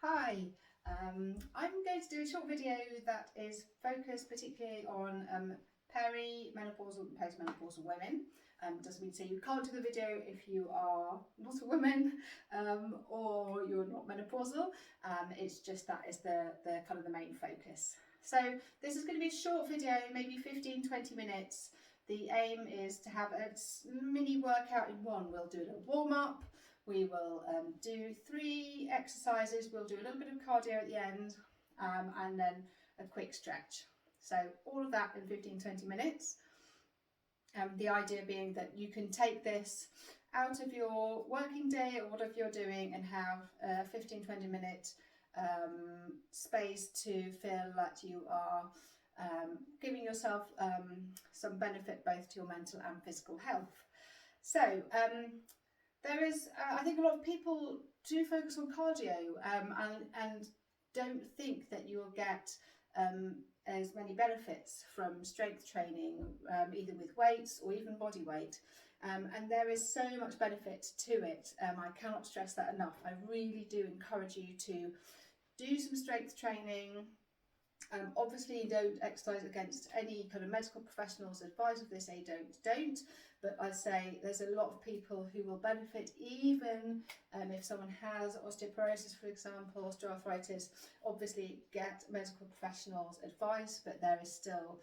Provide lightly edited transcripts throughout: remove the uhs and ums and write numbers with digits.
Hi, I'm going to do a short video that is focused particularly on peri-menopausal and postmenopausal women. Doesn't mean to say you can't do the video if you are not a woman or you're not menopausal. It's just that is the kind of the main focus. So this is going to be a short video, maybe 15-20 minutes. The aim is to have a mini workout in one. We'll do a little warm-up. We will do 3 exercises, we'll do a little bit of cardio at the end and then a quick stretch. So all of that in 15-20 minutes. The idea being that you can take this out of your working day or whatever you're doing and have a 15-20 minute space to feel that you are giving yourself some benefit both to your mental and physical health. So there is, I think a lot of people do focus on cardio and don't think that you will get as many benefits from strength training, either with weights or even body weight. And there is so much benefit to it. I cannot stress that enough. I really do encourage you to do some strength training. Obviously don't exercise against any kind of medical professionals' advice of this, don't, but I'd say there's a lot of people who will benefit even if someone has osteoporosis, for example, osteoarthritis. Obviously get medical professionals' advice, but there are still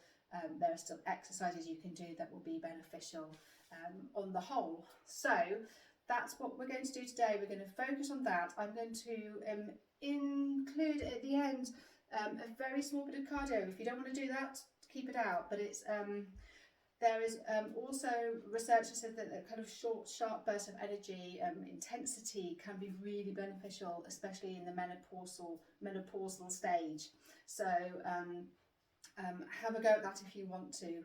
exercises you can do that will be beneficial on the whole. So that's what we're going to do today. We're going to focus on that. I'm going to include at the end a very small bit of cardio. If you don't want to do that, keep it out. But it's there is also research that said that a kind of short, sharp burst of energy, intensity can be really beneficial, especially in the menopausal stage. So have a go at that if you want to.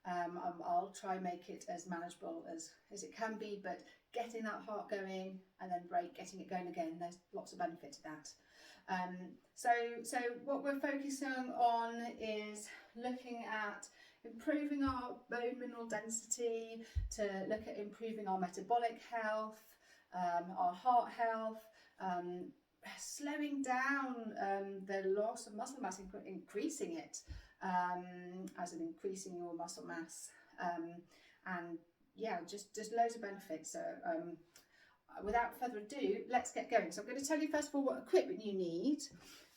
I'll try and make it as manageable as it can be, but getting that heart going and then break, getting it going again, there's lots of benefit to that. So what we're focusing on is looking at improving our bone mineral density, to look at improving our metabolic health, our heart health, slowing down the loss of muscle mass, increasing it, as in increasing your muscle mass, and yeah, just loads of benefits. So without further ado, let's get going. So I'm going to tell you first of all what equipment you need,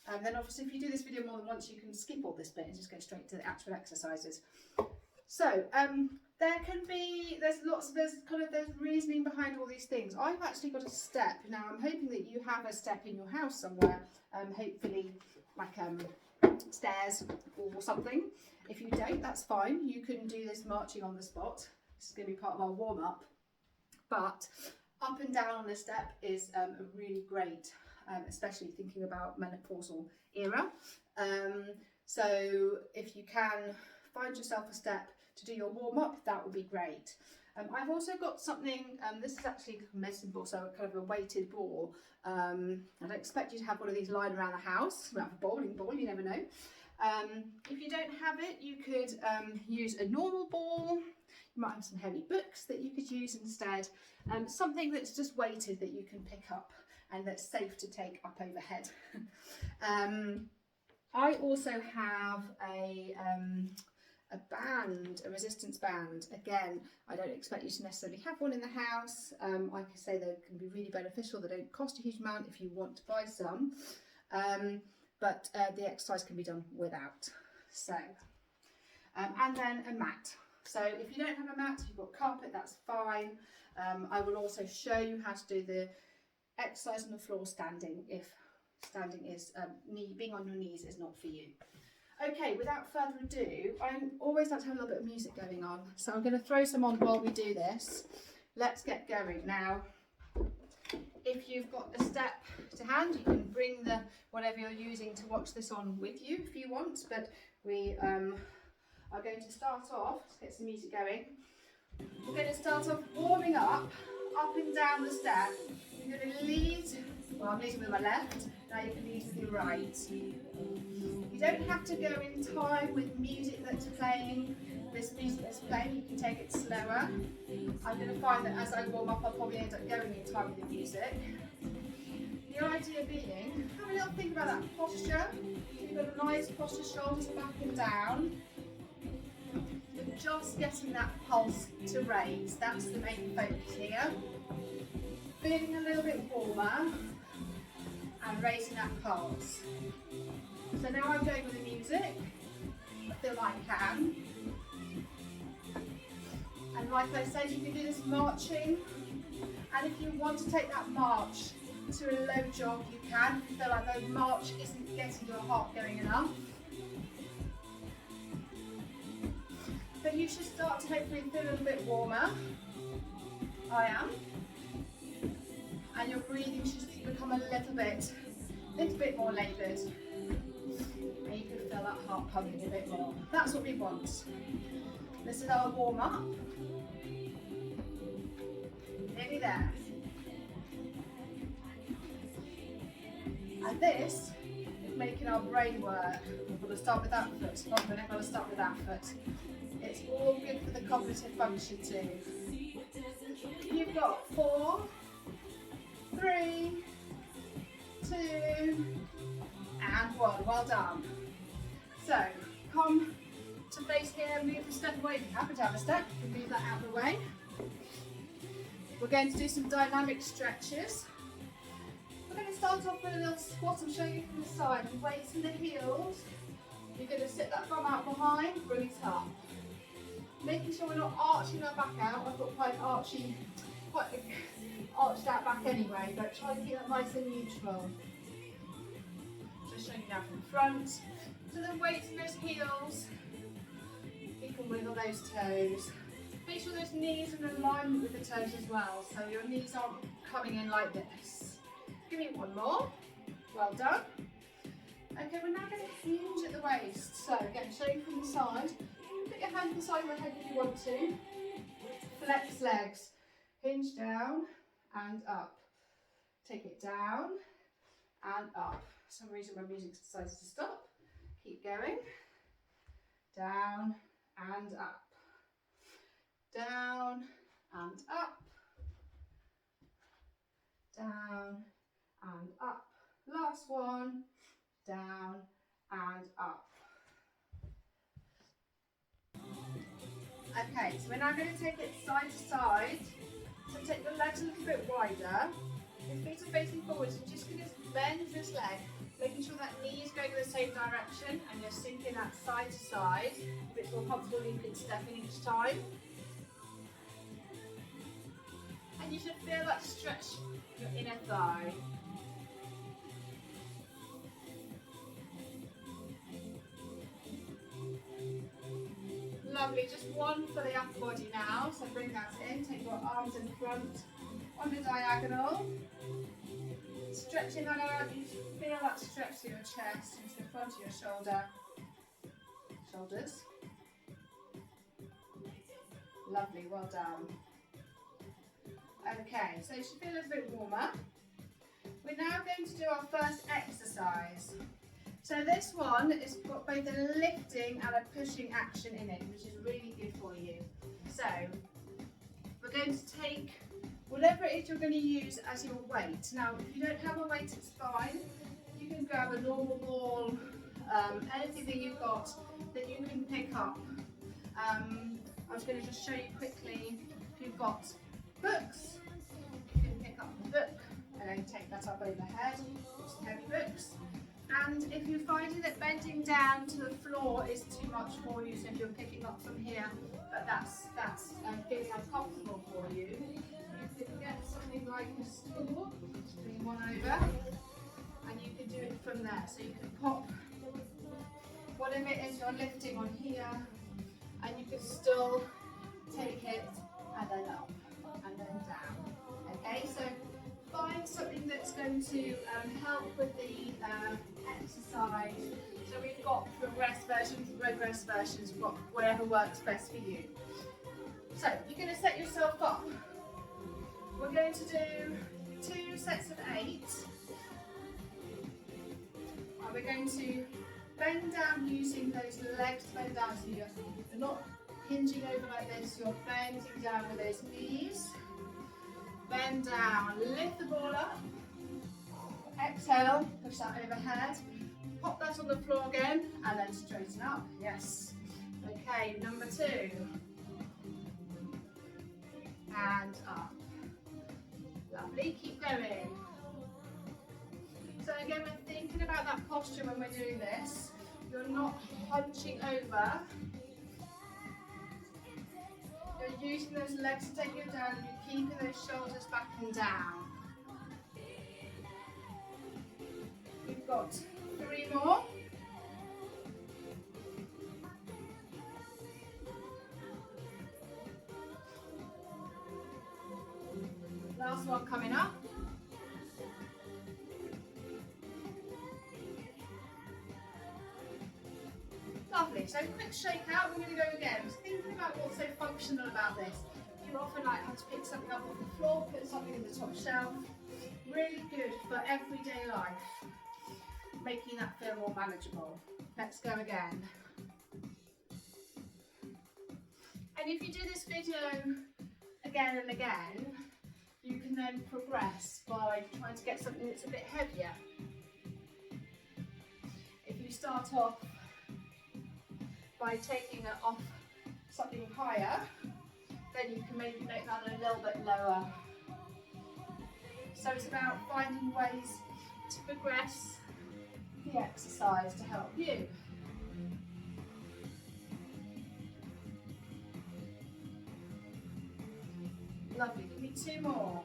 and then obviously if you do this video more than once, you can skip all this bit and just go straight to the actual exercises. So there's reasoning behind all these things. I've actually got a step. Now I'm hoping that you have a step in your house somewhere, hopefully like stairs or something. If you don't, that's fine. You can do this marching on the spot. This is going to be part of our warm-up, but up and down on a step is really great, especially thinking about menopausal era. So if you can find yourself a step to do your warm-up, that would be great. I've also got something, this is actually a medicine ball, so kind of a weighted ball. I don't expect you to have one of these lying around the house. You might have a bowling ball, you never know. If you don't have it, you could use a normal ball. You might have some heavy books that you could use instead. Something that's just weighted that you can pick up and that's safe to take up overhead. I also have a band, a resistance band. Again, I don't expect you to necessarily have one in the house. Like I say, they can be really beneficial. They don't cost a huge amount if you want to buy some. But the exercise can be done without. So, and then a mat. So if you don't have a mat, if you've got carpet, that's fine. I will also show you how to do the exercise on the floor standing, if standing is, being on your knees is not for you. Okay, without further ado, I always like to have a little bit of music going on. So I'm going to throw some on while we do this. Let's get going. Now, if you've got a step to hand, you can bring the whatever you're using to watch this on with you if you want, but we are going to start off, let's get some music going. We're going to start off warming up and down the step. You're going to lead, well, I'm leading with my left, now you can lead with your right. You don't have to go in time with music that's playing. This music that's playing, you can take it slower. I'm going to find that as I warm up, I'll probably end up going in time with the music. The idea being, have a little still think about that posture. You've got a nice posture, shoulders back and down. But just getting that pulse to raise, that's the main focus here. Feeling a little bit warmer and raising that pulse. So now I'm going with the music. I feel like I can. And like I said, you can do this marching. And if you want to take that march to a low jog, you can. If you feel like the march isn't getting your heart going enough. But you should start to hopefully feel a little bit warmer. I am. And your breathing should become a little bit more laboured. And you can feel that heart pumping a bit more. That's what we want. This is our warm up. Nearly there. And this is making our brain work. We're going to start with that foot. We're not going to start with that foot. It's all good for the cognitive function too. You've got 4, 3, 2, and 1. Well done. So, come to face here, move the step away. If you happen to have a step, you can move that out of the way. We're going to do some dynamic stretches. We're going to start off with a little squat. I'm showing you from the side. Weights in the heels. You're going to sit that bum out behind, bring it up. Making sure we're not arching our back out. I've got quite arched out back anyway, but try to keep that nice and neutral. Just showing you now from the front. So the weights in those heels. You can wiggle those toes. Make sure those knees are in alignment with the toes as well, so your knees aren't coming in like this. Give me one more. Well done. Okay, we're now going to hinge at the waist. So again, show you from the side. Put your hand to the side of your head if you want to. Flex legs. Hinge down and up. Take it down and up. For some reason my music decides to stop. Keep going. Down and up. Down and up. Down and up. Last one. Down and up. Okay, so we're now going to take it side to side. So take your legs a little bit wider. Your feet are facing forwards. You're just going to bend this leg, making sure that knee is going in the same direction and you're sinking that side to side. If it's more comfortable, you can step in each time. And you should feel that stretch your inner thigh. Lovely, just one for the upper body now. So bring that in, take your arms in front on the diagonal. Stretching that out, you feel that stretch to your chest, into the front of your shoulders. Lovely, well done. Okay, so you should feel a little bit warmer. We're now going to do our first exercise. So this one has got both a lifting and a pushing action in it, which is really good for you. So we're going to take whatever it is you're going to use as your weight. Now, if you don't have a weight, it's fine. You can grab a normal ball, anything that you've got that you can pick up. I was going to just show you quickly, if you've got books, you can pick up the book and then take that up overhead, just heavy books. And if you're finding that bending down to the floor is too much for you, so if you're picking up from here, but that's feeling uncomfortable for you, you can get something like a stool, just bring one over, and you can do it from there. So you can pop whatever it is you're lifting on here, and you can still take it and then up and then down. Okay, so find something that's going to help with the exercise. So we've got progress versions, regress versions, we've got whatever works best for you. So you're going to set yourself up. We're going to do 2 sets of 8. And we're going to bend down using those legs to bend down. So you're not hinging over like this, you're bending down with those knees. Bend down, lift the ball up. exhale, push that overhead. Pop that on the floor again, and then straighten up. Yes. Okay, number 2. And up. Lovely, keep going. So again, we're thinking about that posture when we're doing this. You're not hunching over. You're using those legs to take you down, and you're keeping those shoulders back and down. We've got 3 more. Last one coming up. Lovely, so quick shake out, we're going to go again. Just thinking about what's so functional about this. You often like have to pick something up off the floor, put something in the top shelf. Really good for everyday life, making that feel more manageable. Let's go again. And if you do this video again and again, you can then progress by trying to get something that's a bit heavier. If you start off by taking it off something higher, then you can maybe make that a little bit lower. So it's about finding ways to progress the exercise to help you. Lovely, give me 2 more.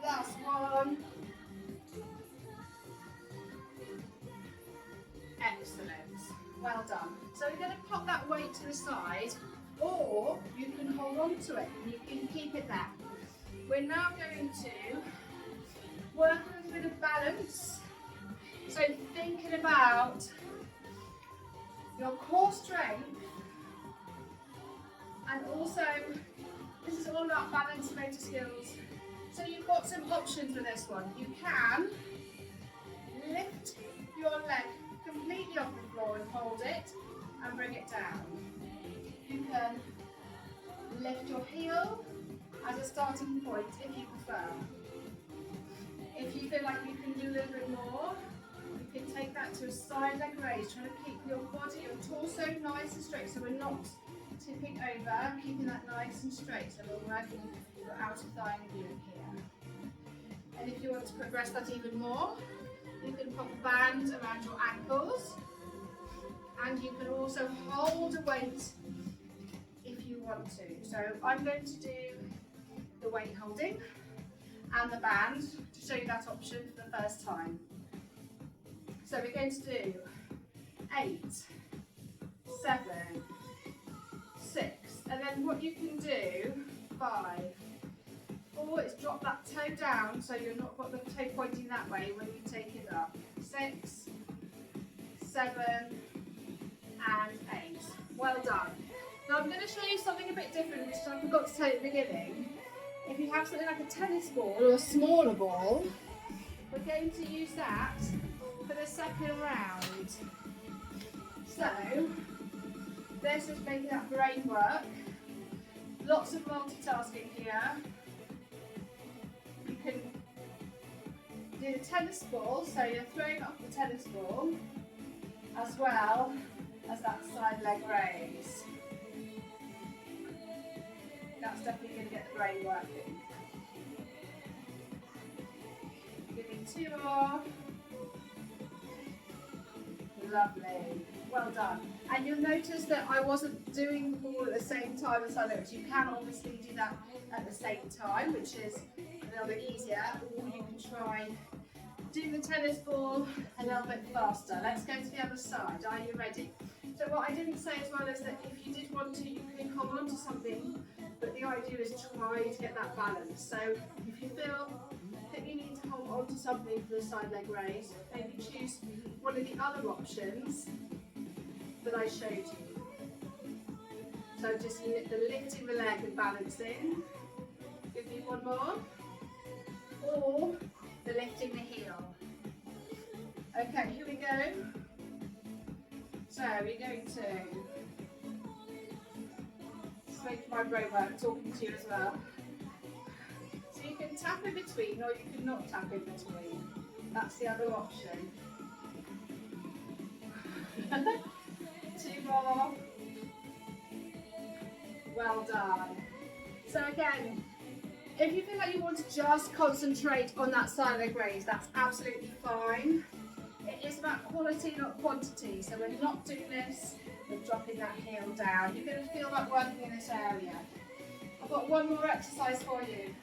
Last one. Excellent, well done. So we're going to pop that weight to the side, or you can hold on to it and you can keep it there. We're now going to work on a bit of balance. So thinking about your core strength, and also this is all about balance motor skills. So you've got some options with this one. You can lift your leg completely off the floor and hold it and bring it down. You can lift your heel as a starting point if you prefer. If you feel like you can do a little bit more, you can take that to a side leg raise, trying to keep your body, your torso nice and straight, so we're not tipping over, keeping that nice and straight, so we're working your outer thigh and glute here. And if you want to progress that even more, you can pop a band around your ankles, and you can also hold a weight if you want to. So I'm going to do the weight holding and the band to show you that option for the first time. So we're going to do 8, 7, 6, and then what you can do, 5, 4 is drop that toe down so you're not got the toe pointing that way when you take it up. 6, 7, and 8. Well done. Now I'm going to show you something a bit different, which I forgot to tell you at the beginning. If you have something like a tennis ball or a smaller ball, we're going to use that for the second round. So, this is making that brain work. Lots of multitasking here. You can do the tennis ball, so you're throwing off the tennis ball, as well as that side leg raise. That's definitely going to get the brain working. Give me 2 more. Lovely. Well done. And you'll notice that I wasn't doing the ball at the same time as I looked. You can obviously do that at the same time, which is a little bit easier, or you can try do the tennis ball a little bit faster. Let's go to the other side. Are you ready? So what I didn't say as well is that if you did want to, you can hold on to something, but the idea is try to get that balance. So if you feel that you need to hold on to something for the side leg raise, maybe choose one of the other options that I showed you. So just the lifting the leg and balancing. Give me 1 more. Or the lifting the heel. Okay, here we go. So we're going to just make my brain work talking to you as well. can tap in between or you can not tap in between. That's the other option. 2 more. Well done. So again, if you feel like you want to just concentrate on that side leg raise, that's absolutely fine. It is about quality, not quantity. So we're not doing this, we're dropping that heel down. You're going to feel like working in this area. I've got one more exercise for you.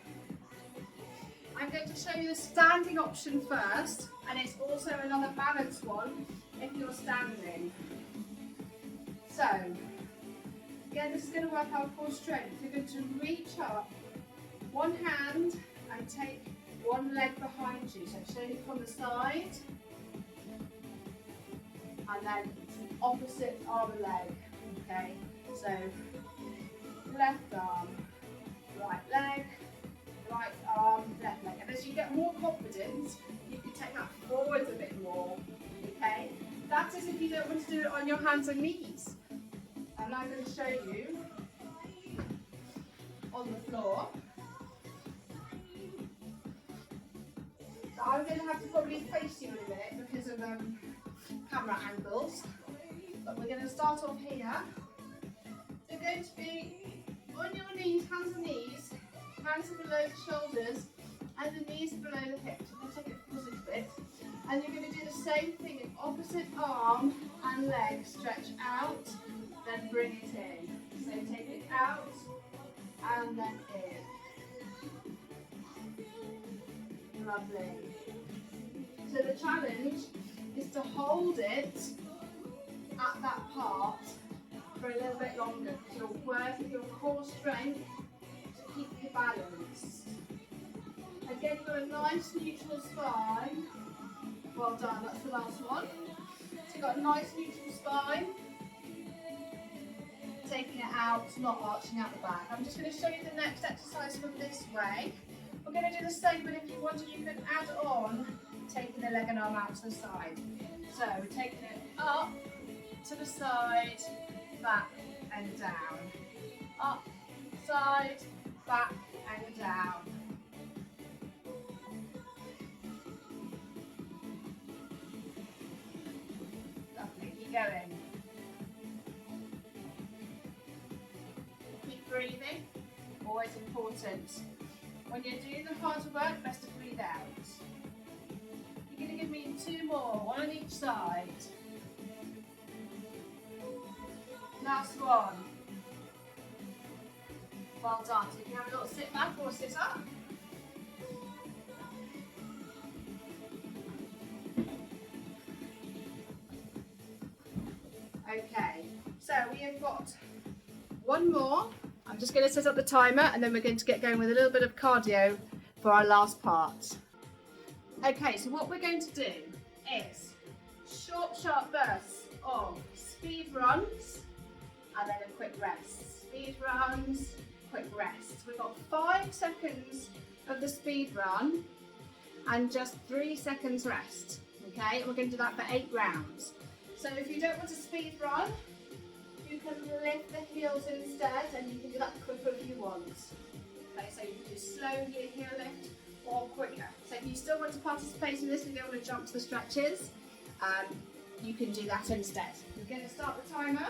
I'm going to show you the standing option first, and it's also another balance one if you're standing. So, again, this is going to work our core strength. You're going to reach up one hand and take one leg behind you. So show it from the side, and then opposite arm and leg. Okay, so left arm, right leg, right arm, left leg. And as you get more confidence, you can take that forwards a bit more. Okay, that is if you don't want to do it on your hands and knees. And I'm going to show you on the floor. So I'm going to have to probably face you in a minute because of camera angles. But we're going to start off here. You're going to be on your knees, hands and knees. Hands are below the shoulders and the knees are below the hips. I'm going to take it forward a bit. And you're going to do the same thing in opposite arm and leg. Stretch out, then bring it in. So take it out and then in. Lovely. So the challenge is to hold it at that part for a little bit longer because you're working your core strength to keep your balance. Again, you've got a nice neutral spine. Well done, that's the last one. So you've got a nice neutral spine. Taking it out, not arching out the back. I'm just going to show you the next exercise from this way. We're going to do the same, but if you wanted, you could add on taking the leg and arm out to the side. So we're taking it up, to the side, back and down. Up, side, back and down. Lovely, keep going. Keep breathing, always important. When you're doing the harder work, best to breathe out. You're going to give me 2 more, one on each side. Last one. Well done. So you can have a little sit back or sit up. Okay, so we have got one more. I'm just going to set up the timer and then we're going to get going with a little bit of cardio for our last part. Okay, so what we're going to do is short, sharp bursts of speed runs and then a quick rest. Speed runs, quick rest. We've got 5 seconds of the speed run and just 3 seconds rest. Okay, and we're going to do that for 8 rounds. So if you don't want to speed run, you can lift the heels instead, and you can do that quicker if you want. Okay, so you can do slowly heel lift or quicker. So if you still want to participate in this and you don't want to jump to the stretches, you can do that instead. We're going to start the timer.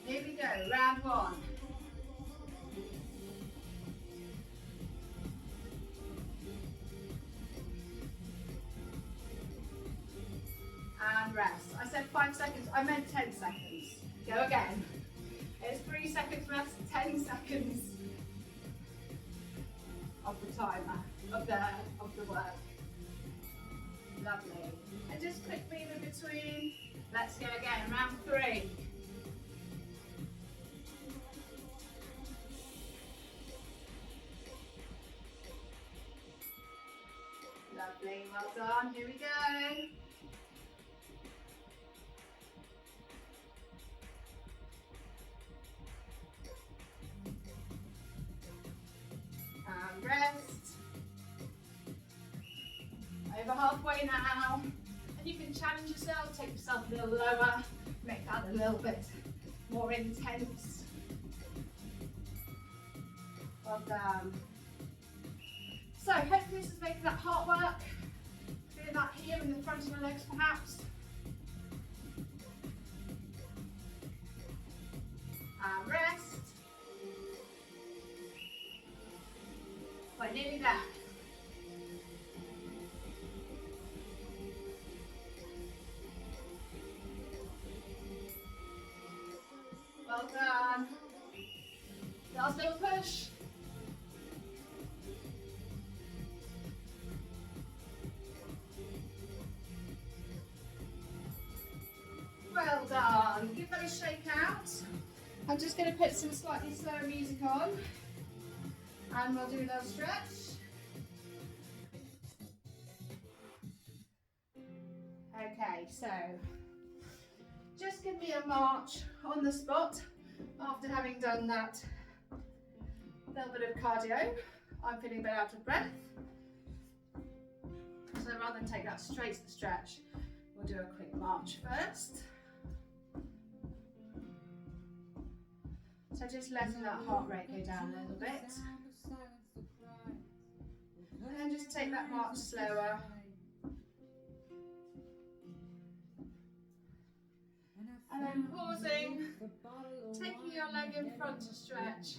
Here we go, round 1. And rest. I said 5 seconds, I meant 10 seconds. Go again. It's 3 seconds rest, 10 seconds of the timer, of the work. Lovely. And just quick breathe in between. Let's go again, round 3. Lovely, well done, here we go. And rest. Over halfway now. And you can challenge yourself, take yourself a little lower, make that a little bit more intense. Well done. So hopefully this is making that heart work. Doing that here in the front of my legs perhaps. And rest. We're nearly there. Well done. Last little push. Well done. Give that a shake out. I'm just going to put some slightly slower music on and we'll do a little stretch. Okay, so just give me a march on the spot after having done that little bit of cardio. I'm feeling a bit out of breath. So rather than take that straight to the stretch, we'll do a quick march first. So just letting that heart rate go down a little bit. And then just take that march slower. And then pausing, taking your leg in front to stretch,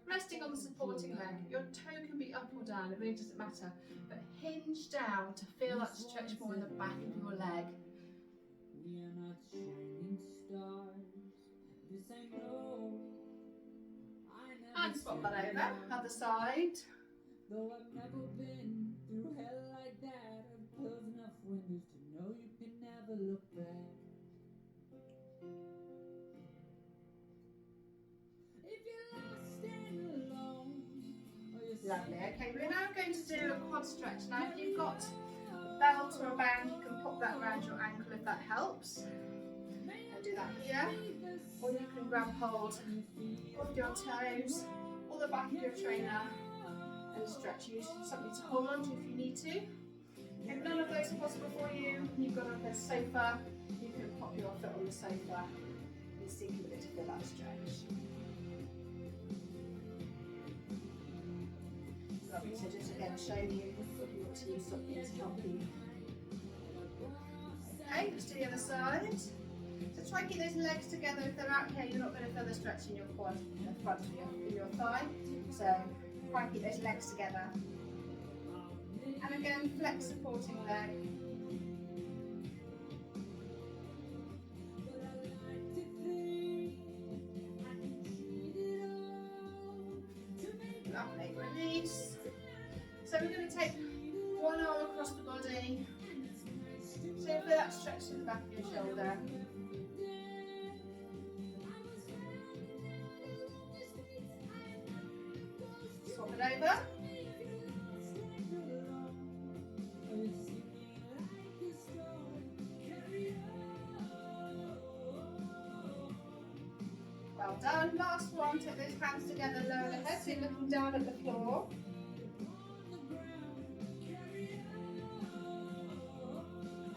resting on the supporting leg. Your toe can be up or down, it really doesn't matter. But hinge down to feel that stretch more in the back of your leg. And swap that over, other side. Though I've never been through hell like that, I've closed enough windows to know you can never look back. If you're lost and alone. Lovely. Okay, we're now going to do a quad stretch. Now, if you've got a belt or a band, you can pop that around your ankle if that helps. And do that here. Or you can grab hold of your toes or the back of your trainer and stretch. Use something to hold on to if you need to. If none of those are possible for you, you've got a sofa, you can pop your foot on the sofa and sink a bit to feel that stretch. Lovely, so just again showing you what you want to use something to help you. Okay, let's do the other side. So try and keep those legs together. If they're out here, you're not going to feel the stretch in your quad, in the front of your thigh. So try and keep those legs together. And again, flex supporting leg. Lovely, release. So we're going to take one arm across the body. So feel that stretch to the back of your shoulder. Swap it over. Well done. Last one. Take those hands together, lower the head, so you're looking down at the floor.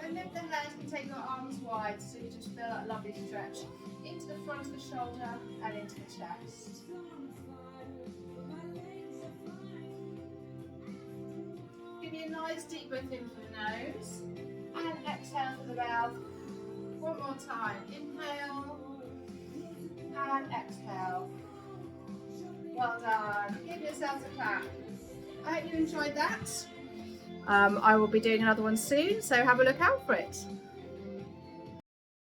And lift the head and take your arms wide, so you just feel that lovely stretch into the front of the shoulder and into the chest. Give me a nice deep breath in through the nose and exhale through the mouth. One more time. Inhale and exhale. Well done. Give yourselves a clap. I hope you enjoyed that. I will be doing another one soon, so have a look out for it.